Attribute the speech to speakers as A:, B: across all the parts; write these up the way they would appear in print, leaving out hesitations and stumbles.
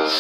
A: Je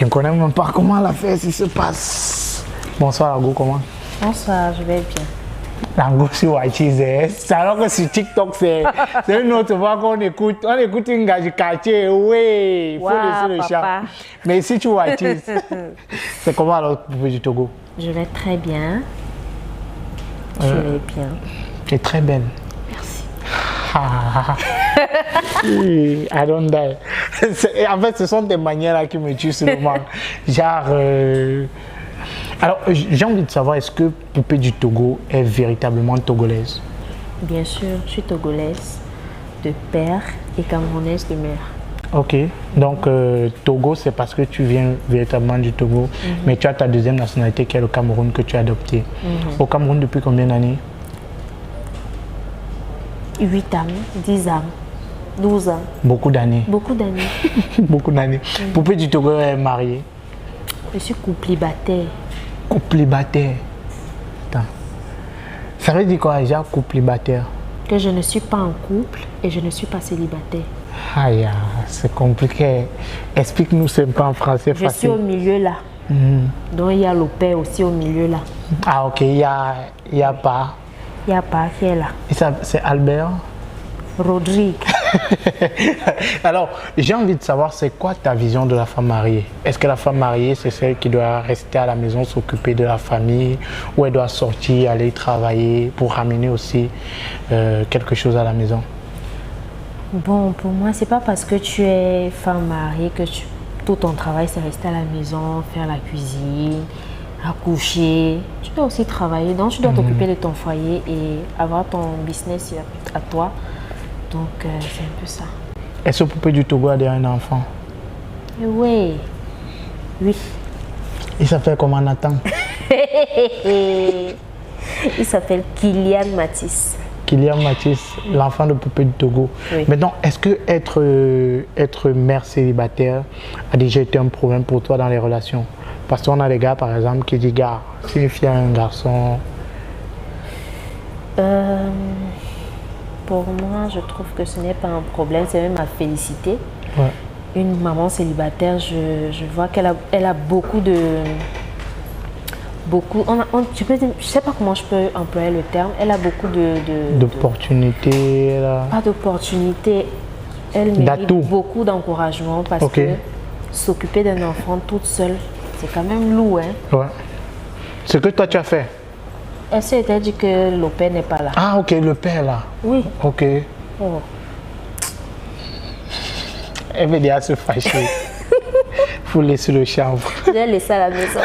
A: ne connais même pas comment la fête se passe. Bonsoir Lango, comment?
B: Bonsoir, je vais bien.
A: Lango sur Wachis, c'est alors que sur TikTok, c'est une autre voix qu'on écoute. On écoute une gage quartier, oui, il faut laisser le chat. Mais ici tu Wachis, c'est comment alors Poupée du Togo?
B: Je vais très bien. Tu es bien.
A: Tu es très belle.
B: Merci.
A: I don't die. En fait, ce sont des manières là qui me tuent sur le moment. Genre. Alors, j'ai envie de savoir, est-ce que Poupée du Togo est véritablement togolaise?
B: Bien sûr, je suis togolaise de père et camerounaise de mère.
A: Ok, donc Togo, c'est parce que tu viens véritablement du Togo, mais tu as ta deuxième nationalité qui est le Cameroun que tu as adopté. Au Cameroun depuis combien d'années?
B: 8 ans, 10 ans, 12 ans.
A: Beaucoup d'années.
B: Beaucoup d'années.
A: Beaucoup d'années. Poupée du Togo est mariée?
B: Je suis couplibataire.
A: Couplibataire. Attends. Ça veut dire quoi déjà, couplibataire?
B: Que je ne suis pas en couple et je ne suis pas célibataire.
A: Aïe, c'est compliqué. Explique-nous, c'est pas en français facile.
B: Je suis au milieu là. Donc il y a le père aussi au milieu là.
A: Ah ok, il y a pas.
B: Il y a pas qui est là.
A: Et ça, c'est Albert?
B: Rodrigue.
A: Alors, j'ai envie de savoir, c'est quoi ta vision de la femme mariée? Est-ce que la femme mariée, c'est celle qui doit rester à la maison, s'occuper de la famille, ou elle doit sortir, aller travailler pour ramener aussi quelque chose à la maison?
B: Bon, pour moi, c'est pas parce que tu es femme mariée que tout ton travail, c'est rester à la maison, faire la cuisine, accoucher. Tu dois aussi travailler, donc tu dois t'occuper de ton foyer et avoir ton business à toi. Donc, c'est un peu ça.
A: Est-ce que Poupée du Togo a déjà un enfant?
B: Oui. Oui.
A: Il s'appelle comment, Nathan?
B: Il s'appelle Kylian Mathis.
A: Kylian Mathis, l'enfant de Poupée du Togo.
B: Oui.
A: Maintenant, est-ce que être mère célibataire a déjà été un problème pour toi dans les relations? Parce qu'on a des gars, par exemple, qui disent, gars, si une fille a un garçon...
B: Pour moi, je trouve que ce n'est pas un problème, c'est même ma félicité.
A: Ouais.
B: Une maman célibataire, je vois qu'elle a beaucoup de... je ne sais pas comment je peux employer le terme. Elle a beaucoup
A: d'opportunités.
B: Pas d'opportunités. Elle mérite beaucoup d'encouragement parce que s'occuper d'un enfant toute seule, c'est quand même lourd. Hein?
A: Ouais. Ce que toi tu as fait?
B: Elle s'est dit que le père n'est pas là.
A: Ah ok, le père là.
B: Oui.
A: Ok.
B: Oh.
A: Elle veut déjà se fâcher. Faut laisser le chanvre.
B: Je l'ai laissé à la maison.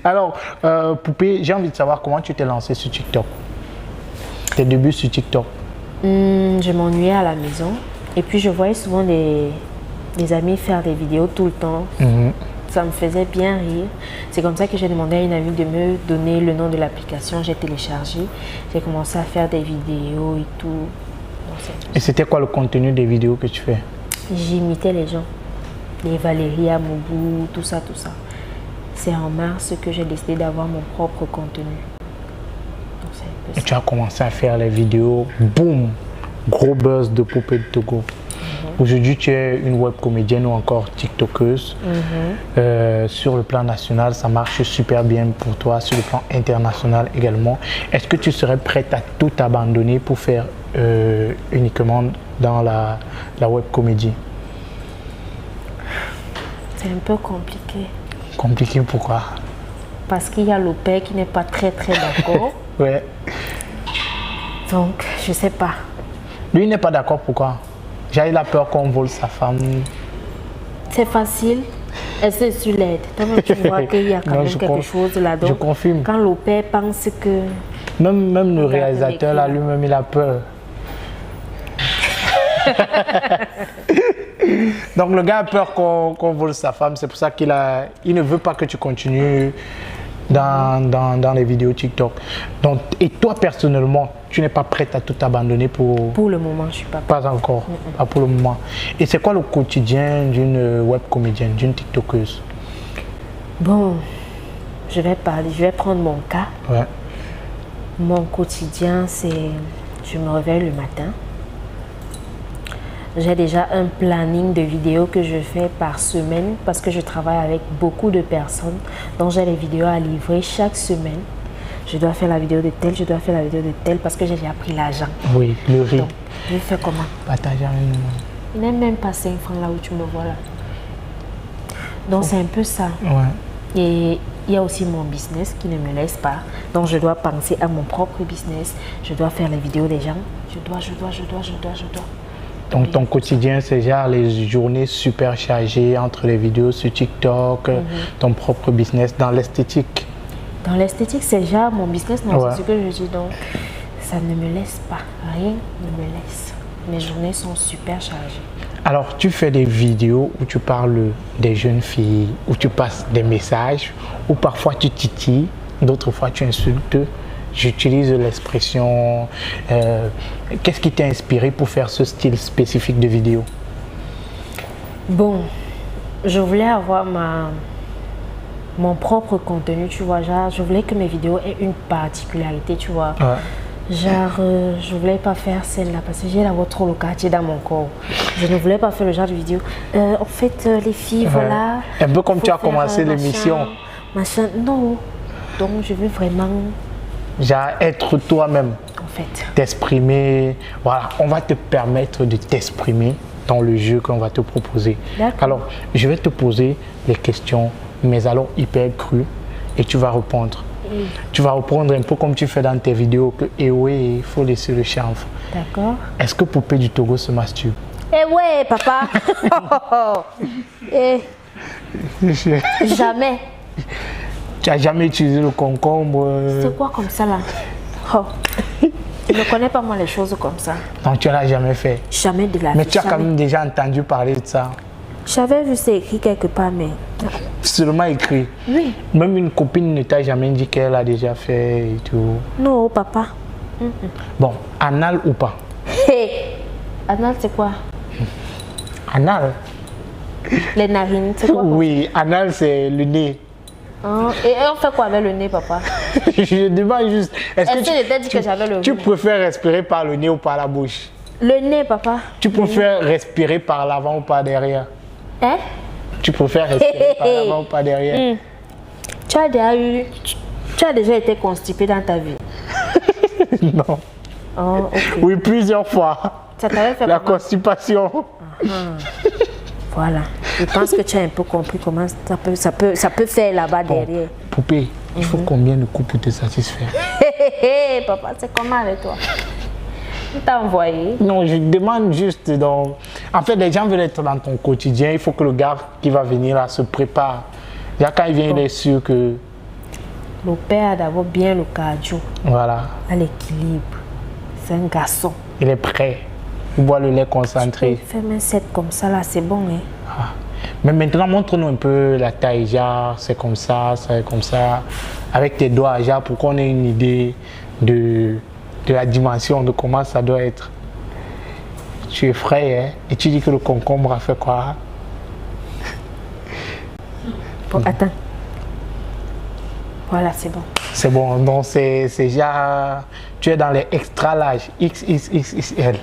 A: Alors, Poupée, j'ai envie de savoir comment tu t'es lancée sur TikTok. Tes débuts sur TikTok.
B: Je m'ennuyais à la maison. Et puis je voyais souvent des amis faire des vidéos tout le temps. Ça me faisait bien rire. C'est comme ça que j'ai demandé à une amie de me donner le nom de l'application. J'ai téléchargé. J'ai commencé à faire des vidéos et tout.
A: Et c'était quoi le contenu des vidéos que tu fais?
B: J'imitais les gens. Les Valérie Amoubou, tout ça, tout ça. C'est en mars que j'ai décidé d'avoir mon propre contenu. Donc c'est un peu ça.
A: Et tu as commencé à faire les vidéos. Boum! Gros buzz de Poupée de Togo. Aujourd'hui, tu es une web comédienne ou encore TikTokeuse. Sur le plan national, ça marche super bien pour toi. Sur le plan international également. Est-ce que tu serais prête à tout abandonner pour faire uniquement dans la web comédie?
B: C'est un peu compliqué.
A: Compliqué pourquoi?
B: Parce qu'il y a le père qui n'est pas très d'accord.
A: Ouais.
B: Donc, je sais pas.
A: Lui n'est pas d'accord pourquoi? Il a peur qu'on vole sa femme.
B: C'est facile. Elle se sur l'aide. Tu vois qu'il y a quand même quelque chose là-dedans.
A: Je confirme.
B: Quand le père pense que...
A: Même le réalisateur là, lui-même, il a peur. Donc le gars a peur qu'on vole sa femme. C'est pour ça qu'il ne veut pas que tu continues dans les vidéos TikTok. Donc, et toi personnellement, tu n'es pas prête à tout abandonner pour...
B: Pour le moment, je suis pas.
A: Pas encore, pas pour le moment. Et c'est quoi le quotidien d'une web comédienne, d'une TikTokeuse?
B: Bon, je vais prendre mon cas.
A: Ouais.
B: Mon quotidien, c'est... Je me réveille le matin. J'ai déjà un planning de vidéos que je fais par semaine parce que je travaille avec beaucoup de personnes. Donc j'ai les vidéos à livrer chaque semaine. Je dois faire la vidéo de tel, je dois faire la vidéo de tel parce que j'ai déjà pris l'argent.
A: Oui, le riz.
B: Donc, je fais comment?
A: Partage avec nous.
B: Il n'est même pas 5 francs là où tu me vois là. Donc c'est un peu ça.
A: Ouais.
B: Et il y a aussi mon business qui ne me laisse pas. Donc je dois penser à mon propre business. Je dois faire les vidéos des gens. Je dois.
A: Donc ton quotidien, c'est genre les journées super chargées entre les vidéos sur TikTok, ton propre business dans l'esthétique.
B: Dans l'esthétique, c'est déjà mon business, non,
A: Ouais.
B: c'est ce que je dis. Donc, ça ne me laisse pas. Rien ne me laisse. Mes journées sont super chargées.
A: Alors, tu fais des vidéos où tu parles des jeunes filles, où tu passes des messages, où parfois tu titilles, d'autres fois tu insultes. J'utilise l'expression. Qu'est-ce qui t'a inspiré pour faire ce style spécifique de vidéo?
B: Bon, je voulais avoir mon propre contenu, tu vois. Genre, je voulais que mes vidéos aient une particularité, tu vois.
A: Ouais.
B: Genre, je voulais pas faire celle-là parce que j'ai la voix trop le quartier dans mon corps. Je ne voulais pas faire le genre de vidéo. En fait, les filles, voilà.
A: Un peu comme
B: faut
A: tu as
B: faire,
A: commencé l'émission.
B: Machin, non. Donc, je veux vraiment,
A: Genre être toi-même,
B: en fait.
A: t'exprimer. Voilà, on va te permettre de t'exprimer dans le jeu qu'on va te proposer.
B: D'accord.
A: Alors, je vais te poser les questions, mais alors hyper crues, et tu vas répondre. Tu vas répondre un peu comme tu fais dans tes vidéos que, eh oui, il faut laisser le chanvre.
B: D'accord.
A: Est-ce que Poupée du Togo se masturbe?
B: Eh ouais, papa. Eh, jamais.
A: Tu n'as jamais utilisé le concombre?
B: C'est quoi comme ça là? Oh. Je ne connais pas moi les choses comme ça.
A: Non, tu n'as jamais fait.
B: Jamais de la
A: Mais
B: vie,
A: tu as quand
B: jamais.
A: même déjà entendu parler de ça.
B: J'avais vu c'est écrit quelque part, mais
A: Seulement écrit.
B: oui.
A: Même une copine ne t'a jamais dit qu'elle a déjà fait et tout.
B: Non, papa.
A: Bon, anal ou pas?
B: Hé, Anal, c'est quoi?
A: Anal?
B: Les narines, c'est quoi?
A: Oui, anal c'est le nez.
B: Hein? Et on fait quoi avec le nez, papa?
A: Je demande juste,
B: Est-ce que je t'ai dit que j'avais le
A: tu
B: nez?
A: préfères respirer par le nez ou par la bouche?
B: Le nez, papa.
A: Tu préfères respirer par l'avant ou par derrière?
B: Hein?
A: Tu préfères respirer par l'avant ou par derrière?
B: Tu as déjà été constipé dans ta vie?
A: Non.
B: Oh, ok.
A: Oui, plusieurs fois.
B: Ça t'avait fait
A: La
B: comment?
A: constipation.
B: Voilà. Je pense que tu as un peu compris comment ça peut faire là-bas
A: Bon,
B: derrière.
A: Poupée, il faut combien de coups pour te satisfaire?
B: Hé, papa, c'est comment avec toi? On t'a envoyé.
A: Non, je demande juste donc. En fait, les gens veulent être dans ton quotidien. Il faut que le gars qui va venir là se prépare. Déjà, quand il vient, il est sûr que.
B: Le père a d'abord bien le cardio,
A: Voilà,
B: à l'équilibre. C'est un garçon.
A: il est prêt. Il boit le lait concentré.
B: Fais-moi un set comme ça là, c'est bon, hein?
A: Ah. Mais maintenant, montre-nous un peu la taille. Genre, c'est comme ça, c'est comme ça. Avec tes doigts, genre, pour qu'on ait une idée de la dimension, de comment ça doit être. Tu es frais, hein? Et tu dis que le concombre a fait quoi?
B: Bon, attends. Voilà, c'est bon.
A: C'est bon, donc c'est genre. Tu es dans les extra larges, XXXL.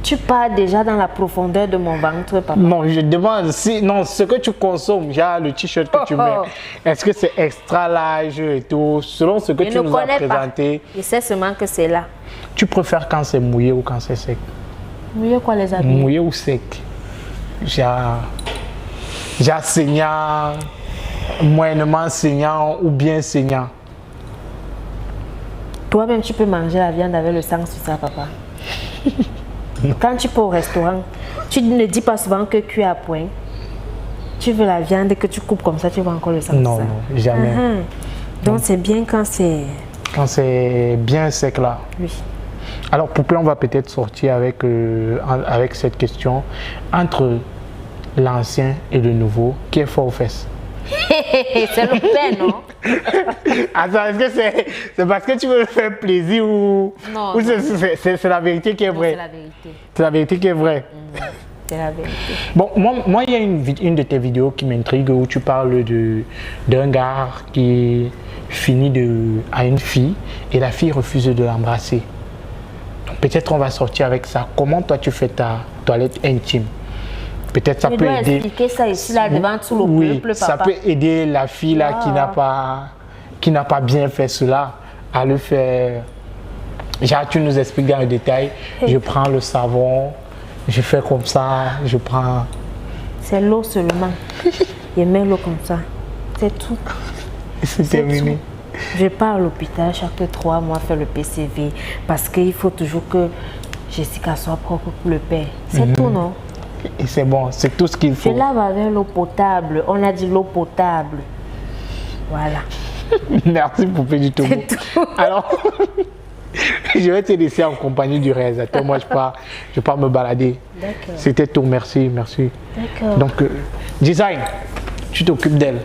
B: Tu pars déjà dans la profondeur de mon ventre, papa.
A: Non, je demande si. Non, ce que tu consommes, genre le t-shirt que tu mets, est-ce que c'est extra large et tout? Selon ce que
B: Je
A: tu
B: ne
A: nous as
B: connais pas.
A: présenté,
B: Je sais seulement que c'est là.
A: tu préfères quand c'est mouillé ou quand c'est sec?
B: Mouillé quoi les amis?
A: Mouillé ou sec? Genre saignant, moyennement saignant ou bien saignant?
B: Toi-même, tu peux manger la viande avec le sang sur ça, papa. Quand tu peux au restaurant, tu ne dis pas souvent que cuit à point. Tu veux la viande que tu coupes comme ça, tu vois encore le sang sur
A: Non,
B: ça.
A: non, jamais.
B: Donc c'est bien quand c'est...
A: Quand c'est bien sec là.
B: Oui.
A: Alors, Poupée, on va peut-être sortir avec, avec cette question. Entre l'ancien et le nouveau, qui est fort aux fesses?
B: C'est le pain, non?
A: Attends, est-ce que c'est parce que tu veux me faire plaisir ou
B: Non,
A: ou c'est la vérité qui est
B: Non,
A: vraie?
B: c'est la vérité.
A: C'est la vérité qui est vraie.
B: C'est la vérité.
A: Bon, moi, il y a une de tes vidéos qui m'intrigue où tu parles d'un gars qui finit à une fille et la fille refuse de l'embrasser. Donc peut-être on va sortir avec ça. Comment toi tu fais ta toilette intime? Peut-être ça
B: Je
A: peut
B: dois
A: aider.
B: expliquer ça ici, là, devant tout le
A: Oui,
B: peuple,
A: ça
B: papa.
A: peut aider la fille là qui n'a pas bien fait cela à le faire. Genre, tu nous expliques dans le détail. Je prends le savon, je fais comme ça, je prends.
B: C'est l'eau seulement. Je mets l'eau comme ça. C'est tout.
A: C'est terminé.
B: tout. Je pars à l'hôpital chaque 3 mois faire le PCV parce qu'il faut toujours que Jessica soit propre pour le père. C'est tout, non?
A: Et c'est bon, c'est tout ce qu'il
B: Je
A: faut.
B: lave avec l'eau potable. On a dit l'eau potable. Voilà.
A: Merci Poupée du Togo.
B: C'est tout.
A: Alors, je vais te laisser en compagnie du réalisateur. Moi, je pars me balader.
B: D'accord.
A: C'était tout, merci.
B: D'accord.
A: Donc, design, tu t'occupes d'elle.